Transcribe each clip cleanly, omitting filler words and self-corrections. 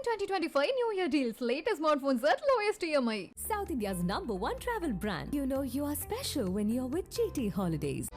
Darling 2025 New Year deals. Latest smartphones at lowest EMI. South India's #1 travel brand. You know you are special when you're with GT Holidays.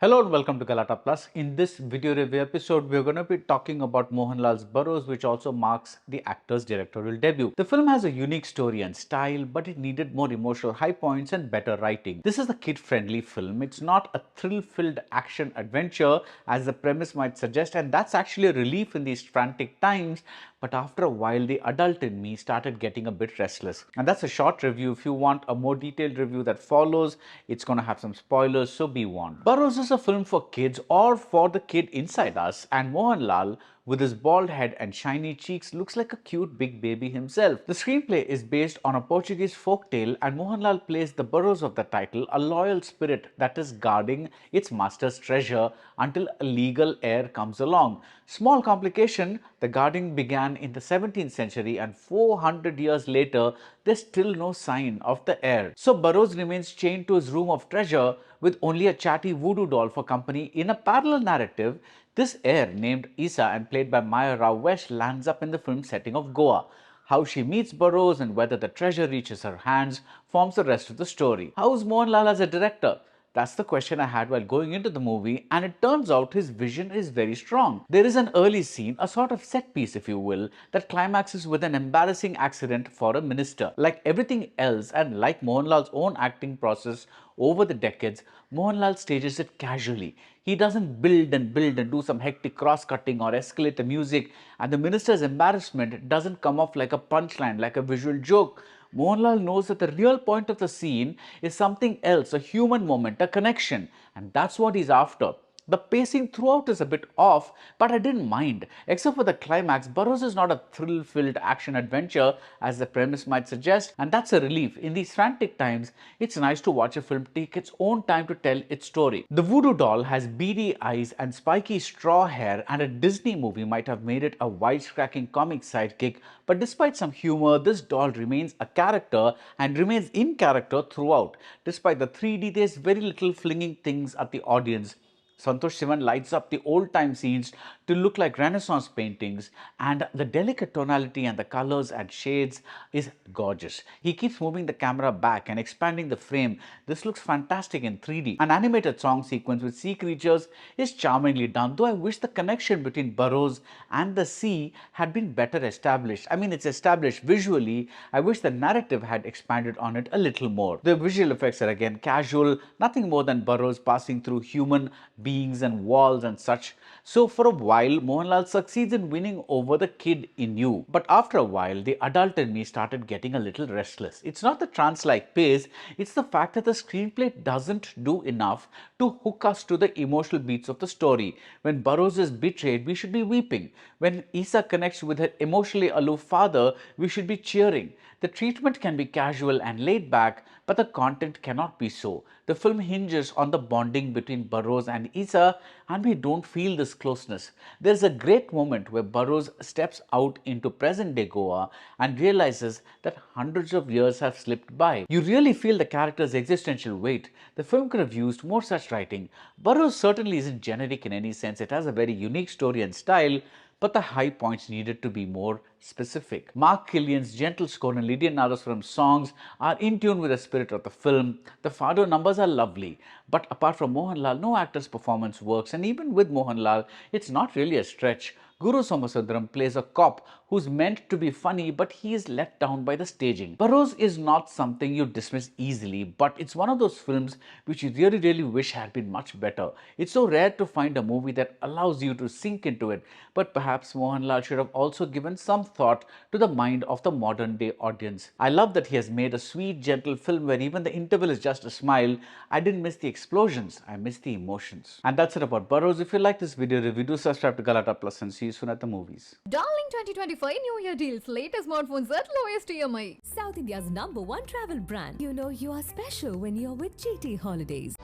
Hello and welcome to Galatta Plus. In this video review episode, we're going to be talking about Mohanlal's Barroz, which also marks the actor's directorial debut. The film has a unique story and style, but it needed more emotional high points and better writing. This is a kid-friendly film. It's not a thrill-filled action adventure as the premise might suggest, and that's actually a relief in these frantic times. But after a while, the adult in me started getting a bit restless. And that's a short review. If you want a more detailed review that follows, it's going to have some spoilers, so be warned. Barroz is a film for kids or for the kid inside us, and Mohanlal, with his bald head and shiny cheeks, looks like a cute big baby himself. The screenplay is based on a Portuguese folktale, and Mohanlal plays the Barroz of the title, a loyal spirit that is guarding its master's treasure until a legal heir comes along. Small complication, the guarding began in the 17th century, and 400 years later, there's still no sign of the heir. So Barroz remains chained to his room of treasure with only a chatty voodoo doll for company. In a parallel narrative, this heir, named Isa and played by Maya Rao Wesh, lands up in the film setting of Goa. How she meets Barroz and whether the treasure reaches her hands forms the rest of the story. How is Mohanlal as a director? That's the question I had while going into the movie, and it turns out his vision is very strong. There is an early scene, a sort of set piece if you will, that climaxes with an embarrassing accident for a minister. Like everything else, and like Mohanlal's own acting process over the decades, Mohanlal stages it casually. He doesn't build and do some hectic cross-cutting or escalate the music, and the minister's embarrassment doesn't come off like a punchline, like a visual joke. Mohanlal knows that the real point of the scene is something else, a human moment, a connection, and that's what he's after. The pacing throughout is a bit off, but I didn't mind. Except for the climax, Barroz is not a thrill-filled action adventure as the premise might suggest, and that's a relief. In these frantic times, it's nice to watch a film take its own time to tell its story. The voodoo doll has beady eyes and spiky straw hair, and a Disney movie might have made it a wisecracking comic sidekick, but despite some humor, this doll remains a character and remains in character throughout. Despite the 3D, there's very little flinging things at the audience. Santosh Sivan lights up the old-time scenes to look like Renaissance paintings, and the delicate tonality and the colors and shades is gorgeous. He keeps moving the camera back and expanding the frame. This looks fantastic in 3D. An animated song sequence with sea creatures is charmingly done, though I wish the connection between Barroz and the sea had been better established. I mean, it's established visually. I wish the narrative had expanded on it a little more. The visual effects are again casual, nothing more than Barroz passing through human beings and walls and such. So for a while, Mohanlal succeeds in winning over the kid in you. But after a while, the adult in me started getting a little restless. It's not the trance-like pace, it's the fact that the screenplay doesn't do enough to hook us to the emotional beats of the story. When Barroz is betrayed, we should be weeping. When Isa connects with her emotionally aloof father, we should be cheering. The treatment can be casual and laid back, but the content cannot be so. The film hinges on the bonding between Barroz and Isa, and we don't feel this closeness. There's a great moment where Barroz steps out into present-day Goa and realizes that hundreds of years have slipped by. You really feel the character's existential weight. The film could have used more such writing. Barroz certainly isn't generic in any sense. It has a very unique story and style, but the high points needed to be more specific. Mark Killian's gentle score and Lydian Nadaswaram's songs are in tune with the spirit of the film. The fado numbers are lovely, but apart from Mohanlal, no actor's performance works, and even with Mohanlal, it's not really a stretch. Guru Somasundaram plays a cop who's meant to be funny, but he is let down by the staging. Barroz is not something you dismiss easily, but it's one of those films which you really wish had been much better. It's so rare to find a movie that allows you to sink into it, but perhaps Mohanlal should have also given some thought to the mind of the modern day audience. I love that he has made a sweet, gentle film where even the interval is just a smile. I didn't miss the explosions, I missed the emotions. And that's it about Barroz. If you like this video review, do subscribe to Galatta Plus and see you soon at the movies. Darling 2025 New Year deals. Latest smartphones at lowest EMI. South India's #1 travel brand. You know you are special when you're with GT Holidays.